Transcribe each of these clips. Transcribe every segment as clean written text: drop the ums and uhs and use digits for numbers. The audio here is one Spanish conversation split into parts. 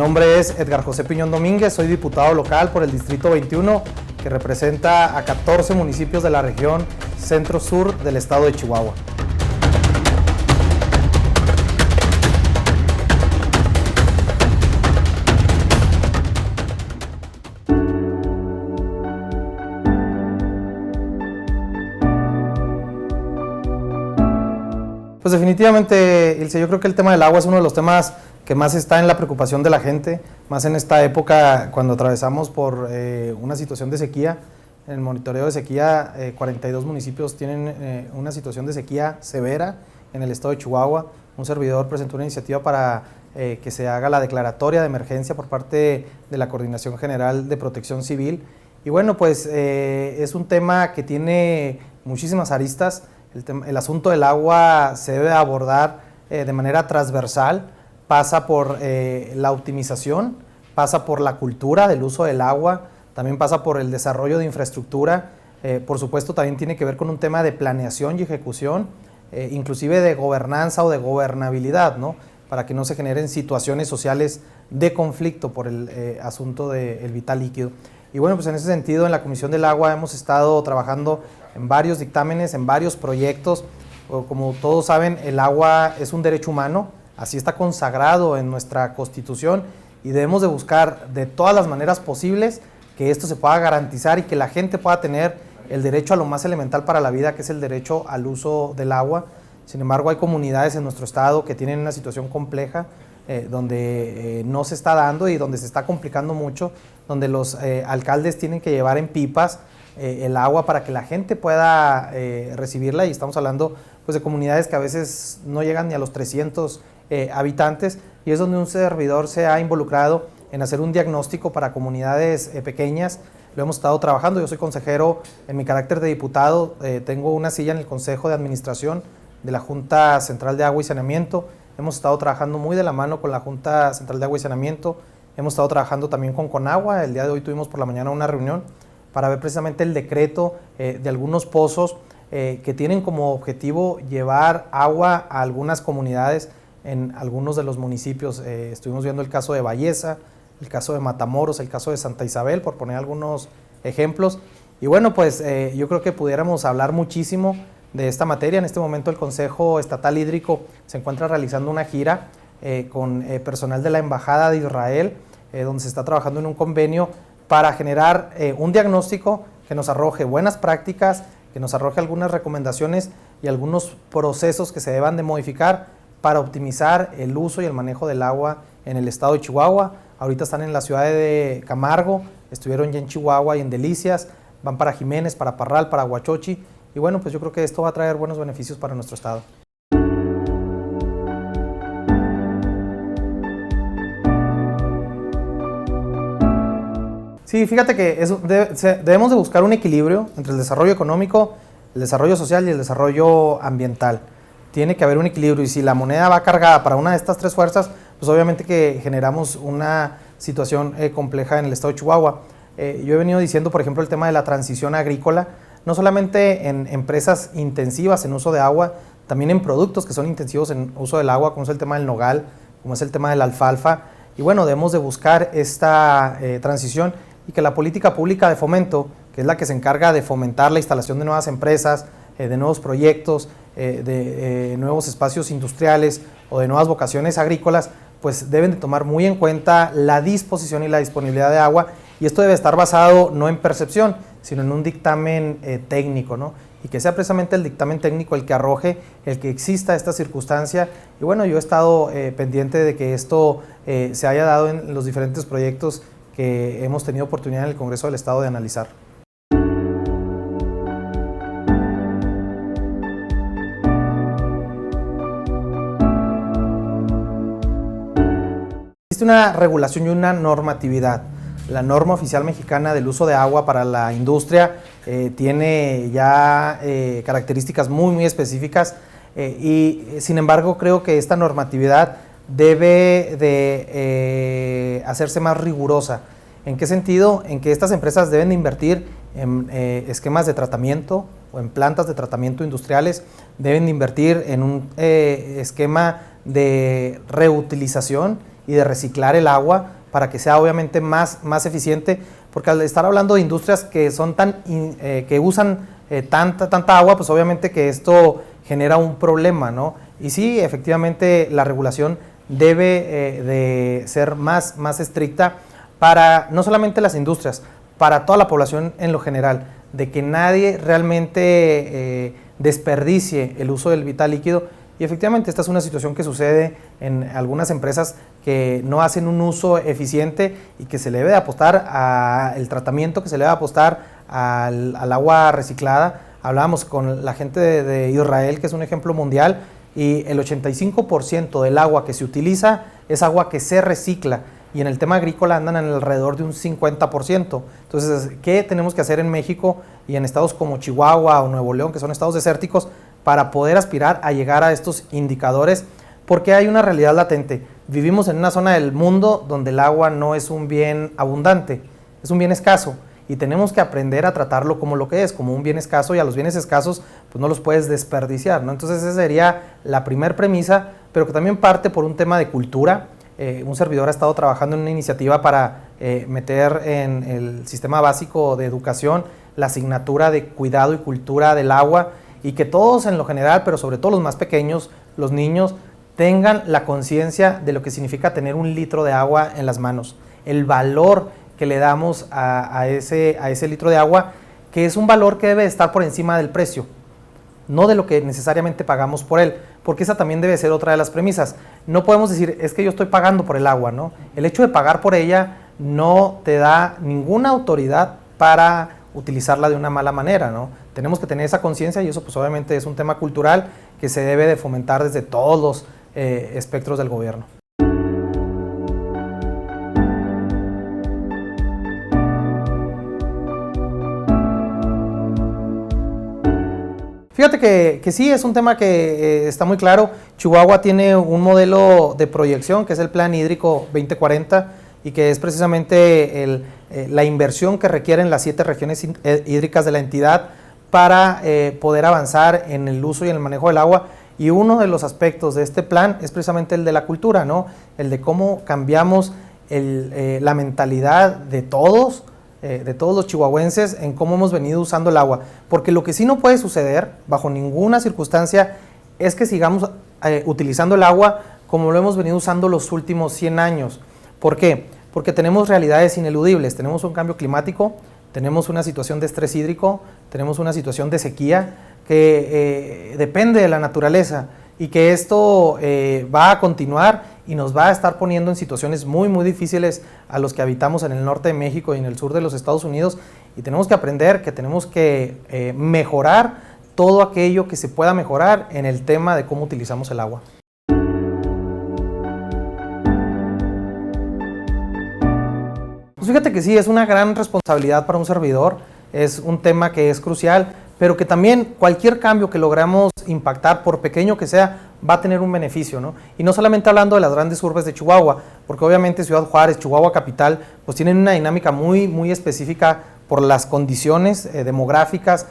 nombre es Edgar José Piñón Domínguez, soy diputado local por el Distrito 21, que representa a 14 municipios de la región centro-sur del estado de Chihuahua. Pues definitivamente, Ilse, yo creo que el tema del agua es uno de los temas que más está en la preocupación de la gente, más en esta época cuando atravesamos por una situación de sequía. En el monitoreo de sequía, 42 municipios tienen una situación de sequía severa en el estado de Chihuahua. Un servidor presentó una iniciativa para que se haga la declaratoria de emergencia por parte de la Coordinación General de Protección Civil. Y bueno, pues es un tema que tiene muchísimas aristas. El asunto del agua se debe abordar de manera transversal, pasa por la optimización, pasa por la cultura del uso del agua, también pasa por el desarrollo de infraestructura, por supuesto también tiene que ver con un tema de planeación y ejecución, inclusive de gobernanza o de gobernabilidad, ¿no? Para que no se generen situaciones sociales de conflicto por el asunto del vital líquido. Y bueno, pues en ese sentido, en la Comisión del Agua hemos estado trabajando en varios dictámenes, en varios proyectos. Como todos saben, el agua es un derecho humano, así está consagrado en nuestra Constitución y debemos de buscar de todas las maneras posibles que esto se pueda garantizar y que la gente pueda tener el derecho a lo más elemental para la vida, que es el derecho al uso del agua. Sin embargo, hay comunidades en nuestro estado que tienen una situación compleja, donde no se está dando y donde se está complicando mucho, donde los alcaldes tienen que llevar en pipas el agua para que la gente pueda recibirla, y estamos hablando pues de comunidades que a veces no llegan ni a los 300 habitantes, y es donde un servidor se ha involucrado en hacer un diagnóstico para comunidades pequeñas. Lo hemos estado trabajando. Yo soy consejero en mi carácter de diputado, tengo una silla en el Consejo de Administración de la Junta Central de Agua y Saneamiento. Hemos estado trabajando muy de la mano con la Junta Central de Agua y Saneamiento, hemos estado trabajando también con Conagua. El día de hoy tuvimos por la mañana una reunión para ver precisamente el decreto de algunos pozos que tienen como objetivo llevar agua a algunas comunidades en algunos de los municipios. Estuvimos viendo el caso de Valleza, el caso de Matamoros, el caso de Santa Isabel, por poner algunos ejemplos. Y bueno, pues yo creo que pudiéramos hablar muchísimo de esta materia. En este momento el Consejo Estatal Hídrico se encuentra realizando una gira con personal de la Embajada de Israel, donde se está trabajando en un convenio para generar un diagnóstico que nos arroje buenas prácticas, que nos arroje algunas recomendaciones y algunos procesos que se deban de modificar para optimizar el uso y el manejo del agua en el estado de Chihuahua. Ahorita están en la ciudad de Camargo, estuvieron ya en Chihuahua y en Delicias, van para Jiménez, para Parral, para Huachochi, y bueno, pues yo creo que esto va a traer buenos beneficios para nuestro estado. Sí, fíjate que debemos de buscar un equilibrio entre el desarrollo económico, el desarrollo social y el desarrollo ambiental. Tiene que haber un equilibrio, y si la moneda va cargada para una de estas tres fuerzas, pues obviamente que generamos una situación compleja en el estado de Chihuahua. Yo he venido diciendo, por ejemplo, el tema de la transición agrícola, no solamente en empresas intensivas en uso de agua, también en productos que son intensivos en uso del agua, como es el tema del nogal, como es el tema de la alfalfa. Y bueno, debemos de buscar esta transición, y que la política pública de fomento, que es la que se encarga de fomentar la instalación de nuevas empresas, de nuevos proyectos, de nuevos espacios industriales o de nuevas vocaciones agrícolas, pues deben de tomar muy en cuenta la disposición y la disponibilidad de agua, y esto debe estar basado no en percepción, sino en un dictamen técnico, ¿no? Y que sea precisamente el dictamen técnico el que arroje, el que exista esta circunstancia. Y bueno, yo he estado pendiente de que esto se haya dado en los diferentes proyectos que hemos tenido oportunidad en el Congreso del Estado de analizar. Existe una regulación y una normatividad. La norma oficial mexicana del uso de agua para la industria tiene ya características muy específicas, y sin embargo creo que esta normatividad debe de hacerse más rigurosa. ¿En qué sentido? En que estas empresas deben de invertir en esquemas de tratamiento o en plantas de tratamiento industriales, deben de invertir en un esquema de reutilización y de reciclar el agua para que sea obviamente más eficiente, porque al estar hablando de industrias que son que usan tanta agua, pues obviamente que esto genera un problema, ¿no? Y sí, efectivamente la regulación debe de ser más estricta para no solamente las industrias, para toda la población en lo general, de que nadie realmente desperdicie el uso del vital líquido. Y efectivamente esta es una situación que sucede en algunas empresas que no hacen un uso eficiente y que se le debe de apostar al tratamiento, que se le debe apostar al agua reciclada. Hablábamos con la gente de Israel, que es un ejemplo mundial, y el 85% del agua que se utiliza es agua que se recicla, y en el tema agrícola andan en alrededor de un 50%. Entonces, ¿qué tenemos que hacer en México y en estados como Chihuahua o Nuevo León, que son estados desérticos, para poder aspirar a llegar a estos indicadores? Porque hay una realidad latente. Vivimos en una zona del mundo donde el agua no es un bien abundante, es un bien escaso, y tenemos que aprender a tratarlo como lo que es, como un bien escaso, y a los bienes escasos pues no los puedes desperdiciar, ¿no? Entonces esa sería la primera premisa, pero que también parte por un tema de cultura. Un servidor ha estado trabajando en una iniciativa para meter en el sistema básico de educación la asignatura de cuidado y cultura del agua, y que todos en lo general, pero sobre todo los más pequeños, los niños, tengan la conciencia de lo que significa tener un litro de agua en las manos, el valor que le damos a ese litro de agua, que es un valor que debe estar por encima del precio, no de lo que necesariamente pagamos por él, porque esa también debe ser otra de las premisas. No podemos decir, es que yo estoy pagando por el agua, ¿no? El hecho de pagar por ella no te da ninguna autoridad para utilizarla de una mala manera, ¿no? Tenemos que tener esa conciencia, y eso pues obviamente es un tema cultural que se debe de fomentar desde todos los espectros del gobierno. Fíjate que sí, es un tema que está muy claro. Chihuahua tiene un modelo de proyección que es el Plan Hídrico 2040, y que es precisamente la inversión que requieren las 7 regiones hídricas de la entidad para poder avanzar en el uso y en el manejo del agua. Y uno de los aspectos de este plan es precisamente el de la cultura, ¿no? El de cómo cambiamos la mentalidad de todos los chihuahuenses en cómo hemos venido usando el agua. Porque lo que sí no puede suceder, bajo ninguna circunstancia, es que sigamos utilizando el agua como lo hemos venido usando los últimos 100 años. ¿Por qué? Porque tenemos realidades ineludibles. Tenemos un cambio climático, tenemos una situación de estrés hídrico, tenemos una situación de sequía que depende de la naturaleza, y que esto va a continuar y nos va a estar poniendo en situaciones muy difíciles a los que habitamos en el norte de México y en el sur de los Estados Unidos, y tenemos que aprender que tenemos que mejorar todo aquello que se pueda mejorar en el tema de cómo utilizamos el agua. Pues fíjate que sí, es una gran responsabilidad para un servidor, es un tema que es crucial, pero que también cualquier cambio que logramos impactar, por pequeño que sea, va a tener un beneficio, ¿no? Y no solamente hablando de las grandes urbes de Chihuahua, porque obviamente Ciudad Juárez, Chihuahua capital, pues tienen una dinámica muy específica por las condiciones demográficas,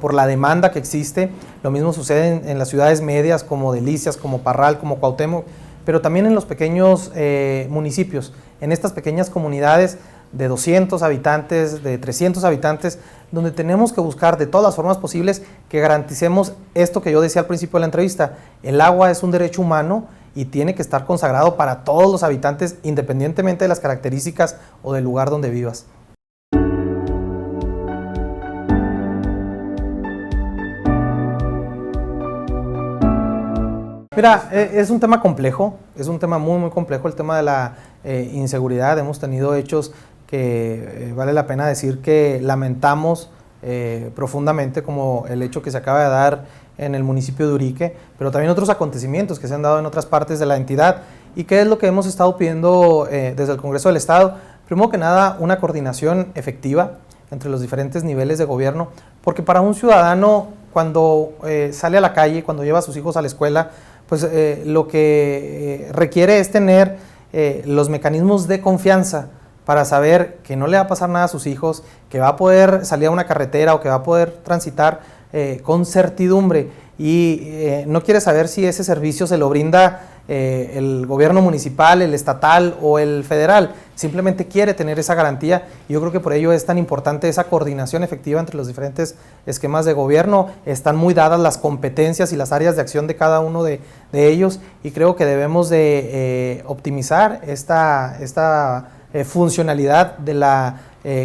por la demanda que existe. Lo mismo sucede en las ciudades medias como Delicias, como Parral, como Cuauhtémoc, pero también en los pequeños municipios, en estas pequeñas comunidades de 200 habitantes, de 300 habitantes, donde tenemos que buscar de todas las formas posibles que garanticemos esto que yo decía al principio de la entrevista. El agua es un derecho humano y tiene que estar consagrado para todos los habitantes, independientemente de las características o del lugar donde vivas. Mira, es un tema complejo, es un tema muy complejo el tema de la inseguridad. Hemos tenido hechos que vale la pena decir que lamentamos profundamente, como el hecho que se acaba de dar en el municipio de Urique, pero también otros acontecimientos que se han dado en otras partes de la entidad. ¿Y qué es lo que hemos estado pidiendo desde el Congreso del Estado? Primero que nada, una coordinación efectiva entre los diferentes niveles de gobierno, porque para un ciudadano, cuando sale a la calle, cuando lleva a sus hijos a la escuela, pues lo que requiere es tener los mecanismos de confianza para saber que no le va a pasar nada a sus hijos, que va a poder salir a una carretera o que va a poder transitar con certidumbre, y no quiere saber si ese servicio se lo brinda el gobierno municipal, el estatal o el federal, simplemente quiere tener esa garantía, y yo creo que por ello es tan importante esa coordinación efectiva entre los diferentes esquemas de gobierno. Están muy dadas las competencias y las áreas de acción de cada uno de ellos, y creo que debemos de optimizar esta funcionalidad de la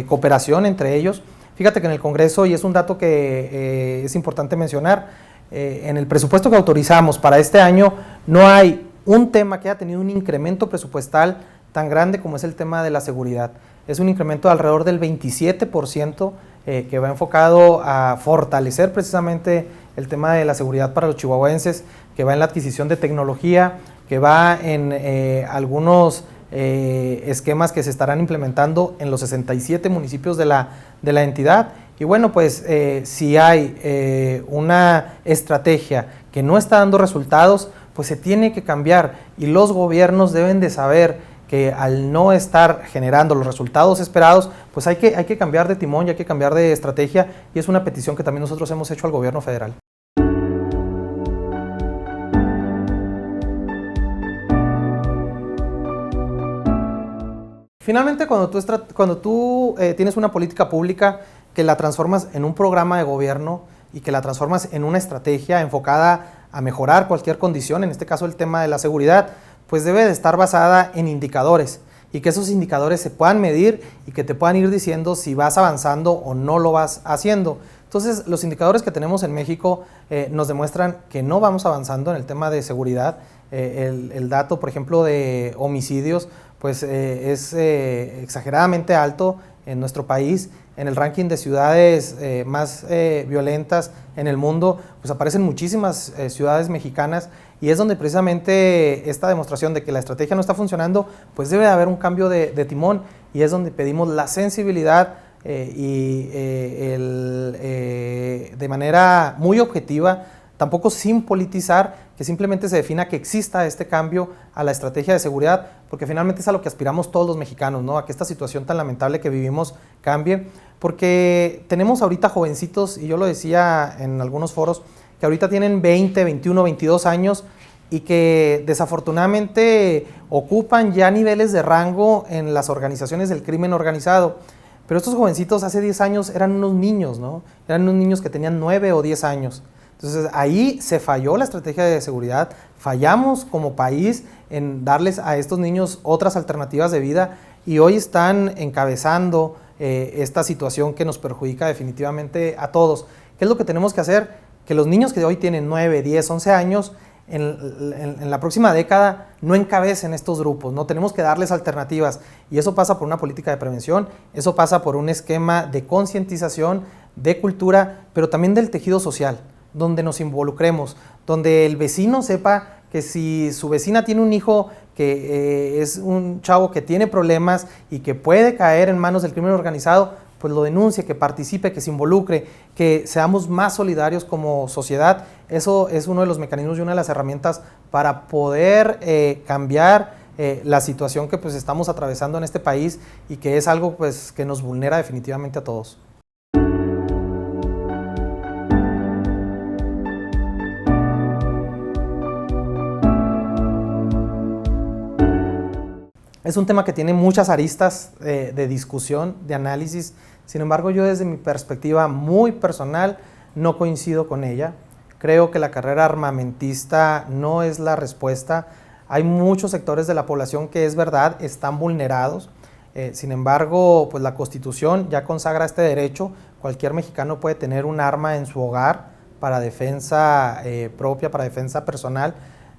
cooperación entre ellos. Fíjate que en el Congreso, y es un dato que es importante mencionar, en el presupuesto que autorizamos para este año no hay un tema que haya tenido un incremento presupuestal tan grande como es el tema de la seguridad. Es un incremento de alrededor del 27% que va enfocado a fortalecer precisamente el tema de la seguridad para los chihuahuenses, que va en la adquisición de tecnología, que va en algunos esquemas que se estarán implementando en los 67 municipios de la entidad. Y bueno, pues si hay una estrategia que no está dando resultados, pues se tiene que cambiar, y los gobiernos deben de saber que al no estar generando los resultados esperados, pues hay que cambiar de timón y hay que cambiar de estrategia, y es una petición que también nosotros hemos hecho al gobierno federal. Finalmente, cuando tú tienes una política pública que la transformas en un programa de gobierno y que la transformas en una estrategia enfocada a mejorar cualquier condición, en este caso el tema de la seguridad, pues debe de estar basada en indicadores, y que esos indicadores se puedan medir y que te puedan ir diciendo si vas avanzando o no lo vas haciendo. Entonces, los indicadores que tenemos en México nos demuestran que no vamos avanzando en el tema de seguridad. El dato, por ejemplo, de homicidios, pues es exageradamente alto en nuestro país. En el ranking de ciudades más violentas en el mundo, pues aparecen muchísimas ciudades mexicanas, y es donde precisamente esta demostración de que la estrategia no está funcionando, pues debe de haber un cambio de timón, y es donde pedimos la sensibilidad de manera muy objetiva, tampoco sin politizar, que simplemente se defina que exista este cambio a la estrategia de seguridad, porque finalmente es a lo que aspiramos todos los mexicanos, ¿no? A que esta situación tan lamentable que vivimos cambie, porque tenemos ahorita jovencitos, y yo lo decía en algunos foros, que ahorita tienen 20, 21, 22 años, y que desafortunadamente ocupan ya niveles de rango en las organizaciones del crimen organizado. Pero estos jovencitos hace 10 años eran unos niños, ¿no? Eran unos niños que tenían 9 o 10 años. Entonces ahí se falló la estrategia de seguridad, fallamos como país en darles a estos niños otras alternativas de vida, y hoy están encabezando esta situación que nos perjudica definitivamente a todos. ¿Qué es lo que tenemos que hacer? Que los niños que hoy tienen 9, 10, 11 años, en la próxima década no encabecen estos grupos, ¿no? Tenemos que darles alternativas, y eso pasa por una política de prevención, eso pasa por un esquema de concientización, de cultura, pero también del tejido social, donde nos involucremos, donde el vecino sepa que si su vecina tiene un hijo que es un chavo que tiene problemas y que puede caer en manos del crimen organizado, pues lo denuncie, que participe, que se involucre, que seamos más solidarios como sociedad. Eso es uno de los mecanismos y una de las herramientas para poder cambiar la situación que pues estamos atravesando en este país, y que es algo pues que nos vulnera definitivamente a todos. Es un tema que tiene muchas aristas de discusión, de análisis. Sin embargo, yo desde mi perspectiva muy personal no coincido con ella. Creo que la carrera armamentista no es la respuesta. Hay muchos sectores de la población que, es verdad, están vulnerados. Sin embargo, pues la Constitución ya consagra este derecho. Cualquier mexicano puede tener un arma en su hogar para defensa propia, para defensa personal.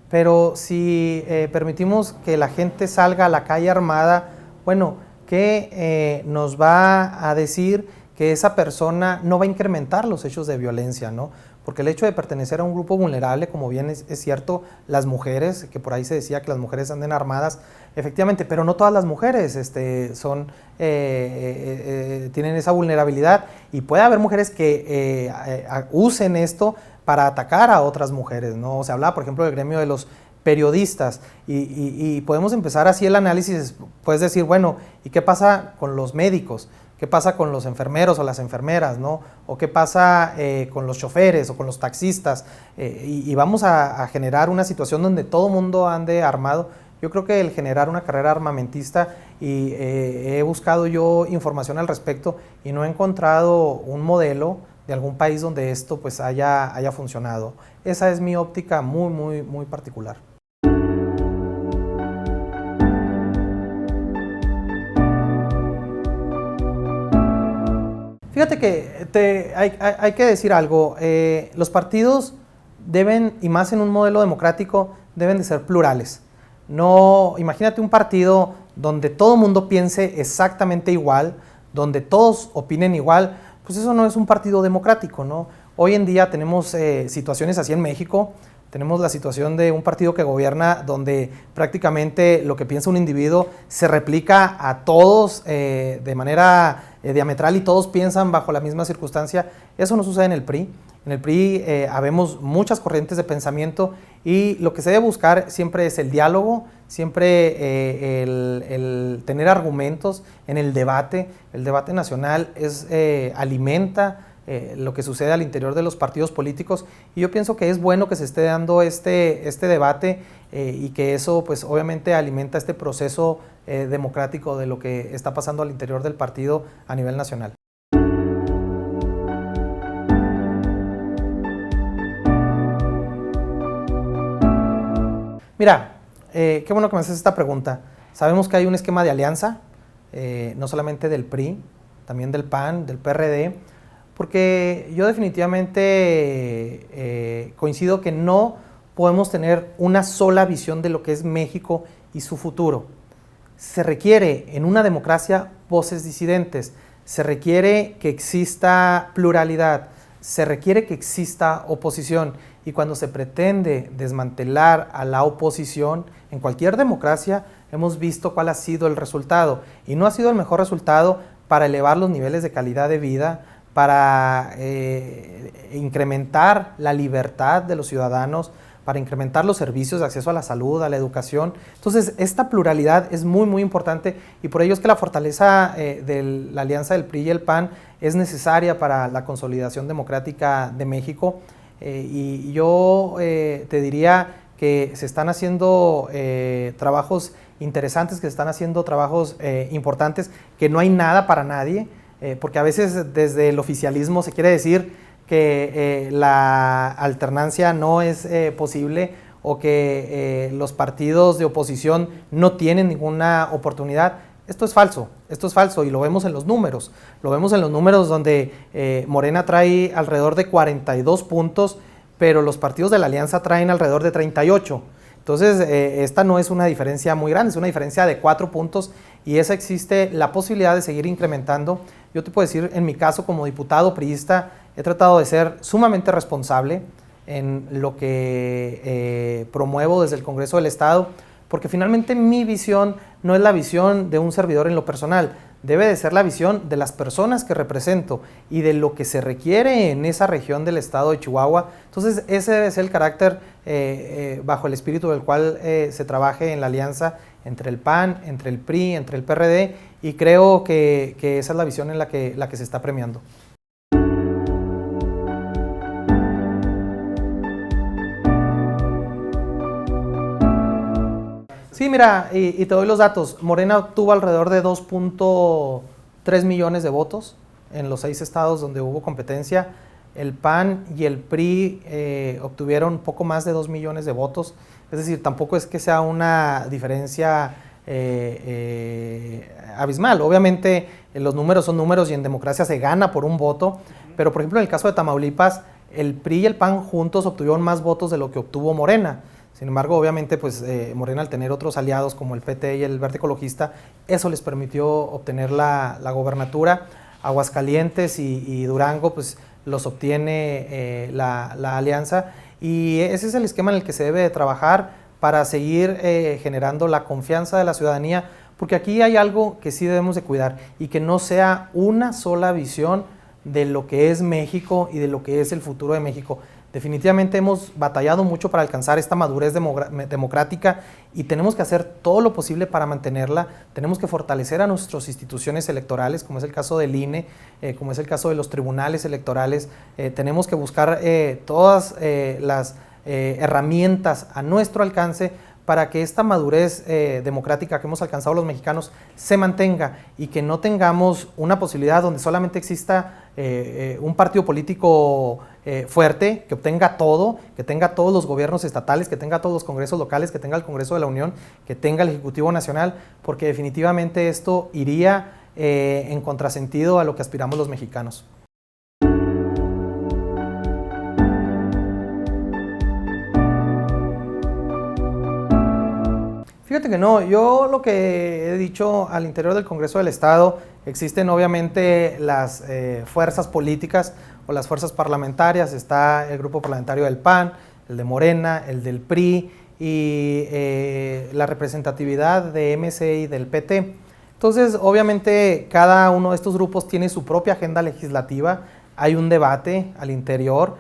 Pero si permitimos que la gente salga a la calle armada, bueno, ¿qué nos va a decir que esa persona no va a incrementar los hechos de violencia, ¿no? Porque el hecho de pertenecer a un grupo vulnerable, como bien es cierto, las mujeres, que por ahí se decía que las mujeres anden armadas, efectivamente, pero no todas las mujeres tienen esa vulnerabilidad, y puede haber mujeres que usen esto para atacar a otras mujeres, ¿no? Se hablaba, por ejemplo, del gremio de los periodistas, y podemos empezar así el análisis, puedes decir, bueno, ¿y qué pasa con los médicos? ¿Qué pasa con los enfermeros o las enfermeras, ¿no? O qué pasa con los choferes o con los taxistas. Y vamos a generar una situación donde todo mundo ande armado. Yo creo que el generar una carrera armamentista, y he buscado yo información al respecto y no he encontrado un modelo de algún país donde esto pues haya funcionado. Esa es mi óptica muy particular. Fíjate que hay que decir algo, los partidos deben, y más en un modelo democrático, deben de ser plurales. No, imagínate un partido donde todo el mundo piense exactamente igual, donde todos opinen igual, pues eso no es un partido democrático, ¿no? Hoy en día tenemos situaciones así en México. Tenemos la situación de un partido que gobierna donde prácticamente lo que piensa un individuo se replica a todos de manera diametral y todos piensan bajo la misma circunstancia. Eso no sucede en el PRI. En el PRI habemos muchas corrientes de pensamiento y lo que se debe buscar siempre es el diálogo, siempre el tener argumentos en el debate. El debate nacional alimenta lo que sucede al interior de los partidos políticos, y yo pienso que es bueno que se esté dando este debate y que eso pues obviamente alimenta este proceso democrático de lo que está pasando al interior del partido a nivel nacional. Mira, qué bueno que me haces esta pregunta. Sabemos que hay un esquema de alianza, no solamente del PRI, también del PAN, del PRD, porque yo definitivamente coincido que no podemos tener una sola visión de lo que es México y su futuro. Se requiere en una democracia voces disidentes, se requiere que exista pluralidad, se requiere que exista oposición, y cuando se pretende desmantelar a la oposición, en cualquier democracia hemos visto cuál ha sido el resultado, y no ha sido el mejor resultado para elevar los niveles de calidad de vida, para incrementar la libertad de los ciudadanos, para incrementar los servicios de acceso a la salud, a la educación. Entonces, esta pluralidad es muy importante, y por ello es que la fortaleza de la alianza del PRI y el PAN es necesaria para la consolidación democrática de México. Y yo te diría que se están haciendo trabajos interesantes, que se están haciendo trabajos importantes, que no hay nada para nadie, porque a veces desde el oficialismo se quiere decir que la alternancia no es posible, o que los partidos de oposición no tienen ninguna oportunidad. Esto es falso, y lo vemos en los números. Lo vemos en los números donde Morena trae alrededor de 42 puntos, pero los partidos de la alianza traen alrededor de 38. Entonces, esta no es una diferencia muy grande, es una diferencia de 4 puntos, y esa existe la posibilidad de seguir incrementando. Yo te puedo decir, en mi caso como diputado priista, he tratado de ser sumamente responsable en lo que promuevo desde el Congreso del Estado, porque finalmente mi visión no es la visión de un servidor en lo personal, debe de ser la visión de las personas que represento y de lo que se requiere en esa región del estado de Chihuahua. Entonces, ese debe ser el carácter bajo el espíritu del cual se trabaje en la alianza entre el PAN, entre el PRI, entre el PRD, y creo que esa es la visión en la que se está premiando. Sí, mira, y te doy los datos. Morena obtuvo alrededor de 2.3 millones de votos en los 6 estados donde hubo competencia. El PAN y el PRI obtuvieron poco más de 2 millones de votos. Es decir, tampoco es que sea una diferencia abismal. Obviamente los números son números y en democracia se gana por un voto, pero por ejemplo en el caso de Tamaulipas, el PRI y el PAN juntos obtuvieron más votos de lo que obtuvo Morena. Sin embargo, obviamente, pues Morena, al tener otros aliados como el PT y el Verde Ecologista, eso les permitió obtener la gobernatura. Aguascalientes y Durango, pues los obtiene la alianza, y ese es el esquema en el que se debe de trabajar para seguir generando la confianza de la ciudadanía, porque aquí hay algo que sí debemos de cuidar, y que no sea una sola visión de lo que es México y de lo que es el futuro de México. Definitivamente hemos batallado mucho para alcanzar esta madurez democrática y tenemos que hacer todo lo posible para mantenerla. Tenemos que fortalecer a nuestras instituciones electorales, como es el caso del INE, como es el caso de los tribunales electorales. Tenemos que buscar todas las herramientas a nuestro alcance para que esta madurez democrática que hemos alcanzado los mexicanos se mantenga y que no tengamos una posibilidad donde solamente exista un partido político fuerte, que obtenga todo, que tenga todos los gobiernos estatales, que tenga todos los congresos locales, que tenga el Congreso de la Unión, que tenga el Ejecutivo Nacional, porque definitivamente esto iría en contrasentido a lo que aspiramos los mexicanos. Fíjate que no, yo lo que he dicho al interior del Congreso del Estado, existen obviamente las fuerzas políticas o las fuerzas parlamentarias, está el grupo parlamentario del PAN, el de Morena, el del PRI y la representatividad de MC y del PT. Entonces, obviamente, cada uno de estos grupos tiene su propia agenda legislativa, hay un debate al interior,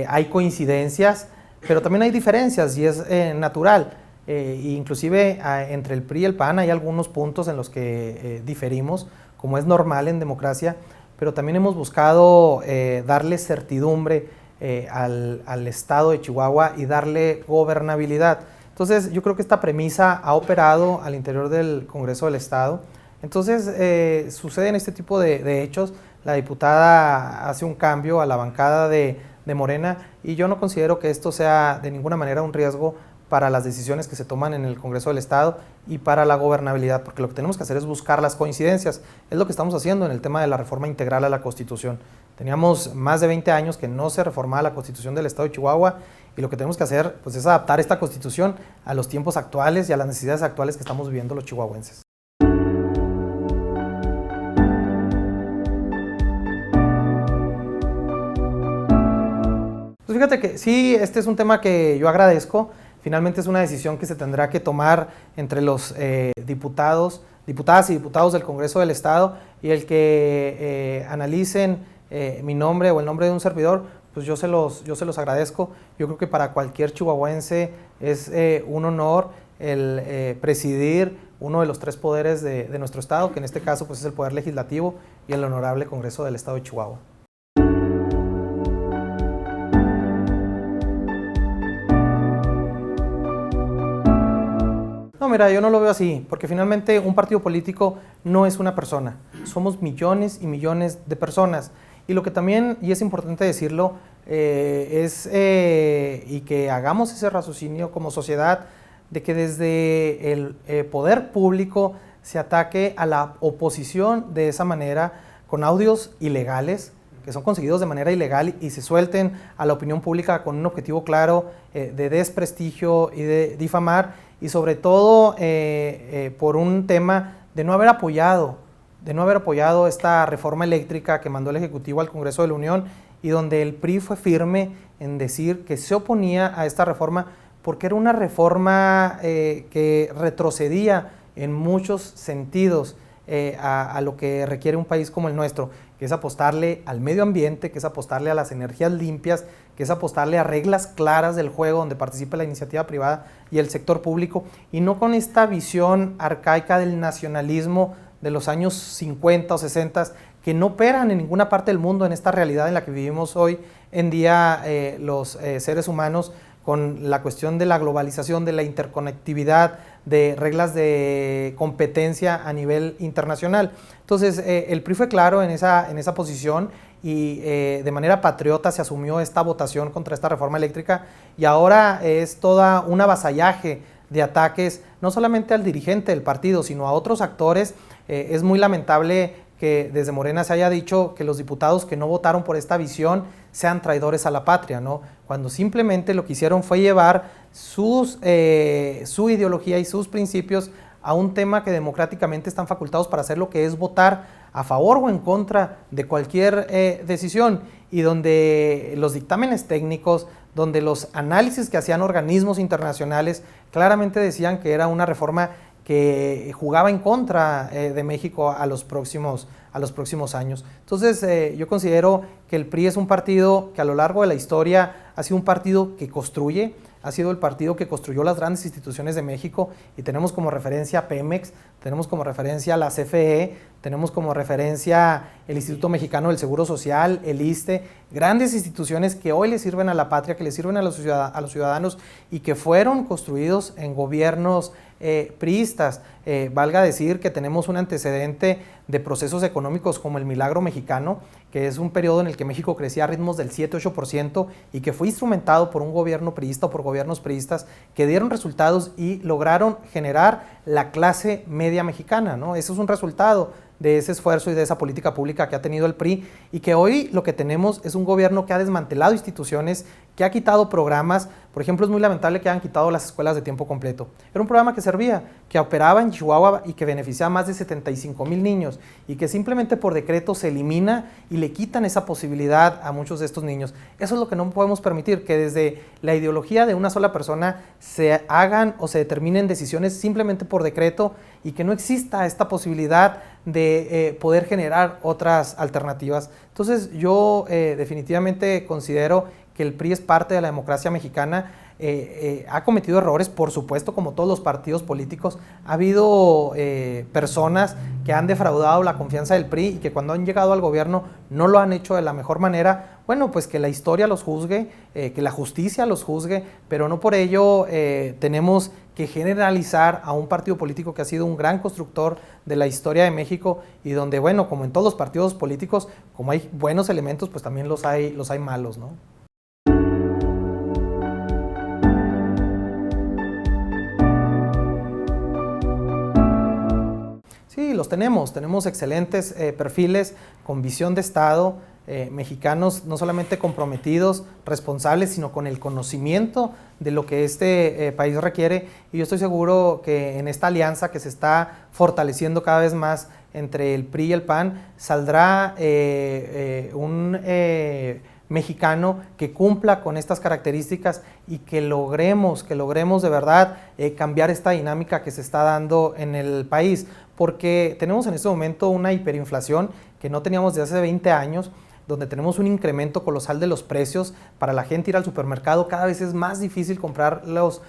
hay coincidencias, pero también hay diferencias y es natural. Inclusive entre el PRI y el PAN hay algunos puntos en los que diferimos, como es normal en democracia, pero también hemos buscado darle certidumbre al Estado de Chihuahua y darle gobernabilidad. Entonces yo creo que esta premisa ha operado al interior del Congreso del Estado. Entonces suceden este tipo de hechos. La diputada hace un cambio a la bancada de Morena y yo no considero que esto sea de ninguna manera un riesgo para las decisiones que se toman en el Congreso del Estado y para la gobernabilidad, porque lo que tenemos que hacer es buscar las coincidencias. Es lo que estamos haciendo en el tema de la reforma integral a la Constitución. Teníamos más de 20 años que no se reformaba la Constitución del Estado de Chihuahua y lo que tenemos que hacer pues, es adaptar esta Constitución a los tiempos actuales y a las necesidades actuales que estamos viviendo los chihuahuenses. Pues fíjate que sí, este es un tema que yo agradezco. Finalmente es una decisión que se tendrá que tomar entre los diputadas y diputados del Congreso del Estado y el que analicen mi nombre o el nombre de un servidor, pues yo se los agradezco. Yo creo que para cualquier chihuahuense es un honor el presidir uno de los tres poderes de nuestro Estado, que en este caso pues, es el Poder Legislativo y el Honorable Congreso del Estado de Chihuahua. No, mira, yo no lo veo así, porque finalmente un partido político no es una persona, somos millones y millones de personas. Y lo que también, y es importante decirlo, y que hagamos ese raciocinio como sociedad, de que desde el poder público se ataque a la oposición de esa manera, con audios ilegales, que son conseguidos de manera ilegal y se suelten a la opinión pública con un objetivo claro de desprestigio y de difamar, y sobre todo por un tema de no haber apoyado esta reforma eléctrica que mandó el Ejecutivo al Congreso de la Unión y donde el PRI fue firme en decir que se oponía a esta reforma porque era una reforma que retrocedía en muchos sentidos a lo que requiere un país como el nuestro, que es apostarle al medio ambiente, que es apostarle a las energías limpias, que es apostarle a reglas claras del juego donde participe la iniciativa privada y el sector público, y no con esta visión arcaica del nacionalismo de los años 50 o 60 que no operan en ninguna parte del mundo en esta realidad en la que vivimos hoy en día los seres humanos, con la cuestión de la globalización, de la interconectividad, de reglas de competencia a nivel internacional. Entonces, el PRI fue claro en esa posición y de manera patriota se asumió esta votación contra esta reforma eléctrica y ahora es toda un avasallaje de ataques, no solamente al dirigente del partido, sino a otros actores. Es muy lamentable que desde Morena se haya dicho que los diputados que no votaron por esta visión sean traidores a la patria, ¿no? Cuando simplemente lo que hicieron fue llevar su ideología y sus principios a un tema que democráticamente están facultados para hacer, lo que es votar a favor o en contra de cualquier decisión, y donde los dictámenes técnicos, donde los análisis que hacían organismos internacionales claramente decían que era una reforma que jugaba en contra de México a los próximos a los próximos años. Entonces, yo considero que el PRI es un partido que a lo largo de la historia ha sido un partido que construye, ha sido el partido que construyó las grandes instituciones de México y tenemos como referencia a Pemex, tenemos como referencia a la CFE, tenemos como referencia el Instituto Mexicano del Seguro Social, el ISSSTE, grandes instituciones que hoy le sirven a la patria, que le sirven a los ciudadanos y que fueron construidos en gobiernos priistas. Valga decir que tenemos un antecedente de procesos económicos como el Milagro Mexicano, que es un periodo en el que México crecía a ritmos del 7-8% y que fue instrumentado por un gobierno priista o por gobiernos priistas que dieron resultados y lograron generar la clase media mexicana, ¿no? Eso es un resultado de ese esfuerzo y de esa política pública que ha tenido el PRI y que hoy lo que tenemos es un gobierno que ha desmantelado instituciones, que ha quitado programas. Por ejemplo, es muy lamentable que hayan quitado las escuelas de tiempo completo. Era un programa que servía, que operaba en Chihuahua y que beneficiaba a más de 75,000 niños y que simplemente por decreto se elimina y le quitan esa posibilidad a muchos de estos niños. Eso es lo que no podemos permitir, que desde la ideología de una sola persona se hagan o se determinen decisiones simplemente por decreto y que no exista esta posibilidad de poder generar otras alternativas. Entonces yo definitivamente considero que el PRI es parte de la democracia mexicana. Ha cometido errores, por supuesto, como todos los partidos políticos. Ha habido personas que han defraudado la confianza del PRI y que cuando han llegado al gobierno no lo han hecho de la mejor manera. Bueno, pues que la historia los juzgue, que la justicia los juzgue, pero no por ello tenemos que generalizar a un partido político que ha sido un gran constructor de la historia de México y donde, bueno, como en todos los partidos políticos, como hay buenos elementos, pues también los hay malos, ¿no? Sí, los tenemos excelentes perfiles con visión de Estado, mexicanos no solamente comprometidos, responsables, sino con el conocimiento de lo que este país requiere, y yo estoy seguro que en esta alianza que se está fortaleciendo cada vez más entre el PRI y el PAN, saldrá un mexicano que cumpla con estas características y que logremos de verdad cambiar esta dinámica que se está dando en el país, porque tenemos en este momento una hiperinflación que no teníamos desde hace 20 años, donde tenemos un incremento colosal de los precios. Para la gente ir al supermercado cada vez es más difícil comprar los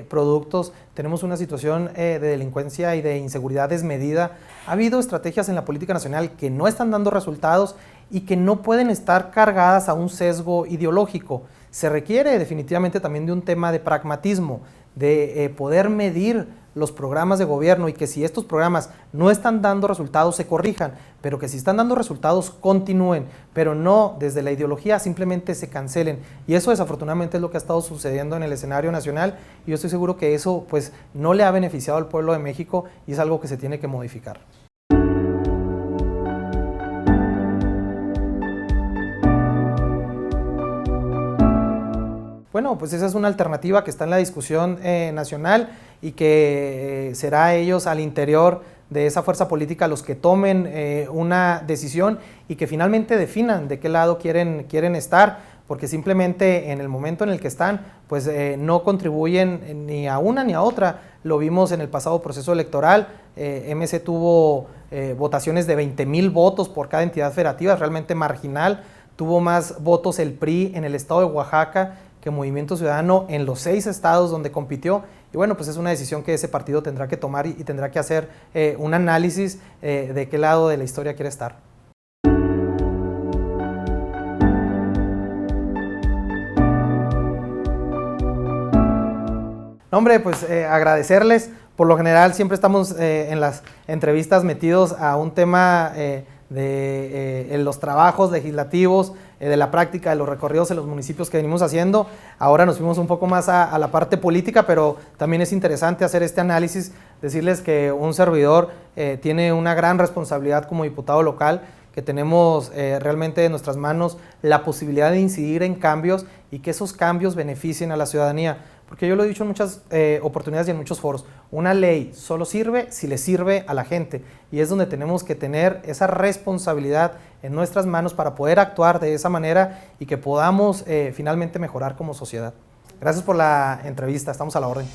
productos. Tenemos una situación de delincuencia y de inseguridad desmedida. Ha habido estrategias en la política nacional que no están dando resultados y que no pueden estar cargadas a un sesgo ideológico. Se requiere definitivamente también de un tema de pragmatismo, de poder medir los programas de gobierno y que si estos programas no están dando resultados se corrijan, pero que si están dando resultados continúen, pero no desde la ideología simplemente se cancelen. Y eso desafortunadamente es lo que ha estado sucediendo en el escenario nacional y yo estoy seguro que eso pues no le ha beneficiado al pueblo de México y es algo que se tiene que modificar. Bueno, pues esa es una alternativa que está en la discusión nacional y que será ellos al interior de esa fuerza política los que tomen una decisión y que finalmente definan de qué lado quieren estar, porque simplemente en el momento en el que están, pues no contribuyen ni a una ni a otra. Lo vimos en el pasado proceso electoral, MC tuvo votaciones de 20,000 votos por cada entidad federativa, realmente marginal. Tuvo más votos el PRI en el estado de Oaxaca que Movimiento Ciudadano en los 6 estados donde compitió. Y bueno, pues es una decisión que ese partido tendrá que tomar y tendrá que hacer un análisis de qué lado de la historia quiere estar. No, hombre, pues agradecerles. Por lo general siempre estamos en las entrevistas metidos a un tema en los trabajos legislativos, de la práctica de los recorridos en los municipios que venimos haciendo. Ahora nos fuimos un poco más a la parte política, pero también es interesante hacer este análisis, decirles que un servidor tiene una gran responsabilidad como diputado local, que tenemos realmente en nuestras manos la posibilidad de incidir en cambios y que esos cambios beneficien a la ciudadanía. Porque yo lo he dicho en muchas oportunidades y en muchos foros, una ley solo sirve si le sirve a la gente y es donde tenemos que tener esa responsabilidad en nuestras manos para poder actuar de esa manera y que podamos finalmente mejorar como sociedad. Gracias por la entrevista, estamos a la orden.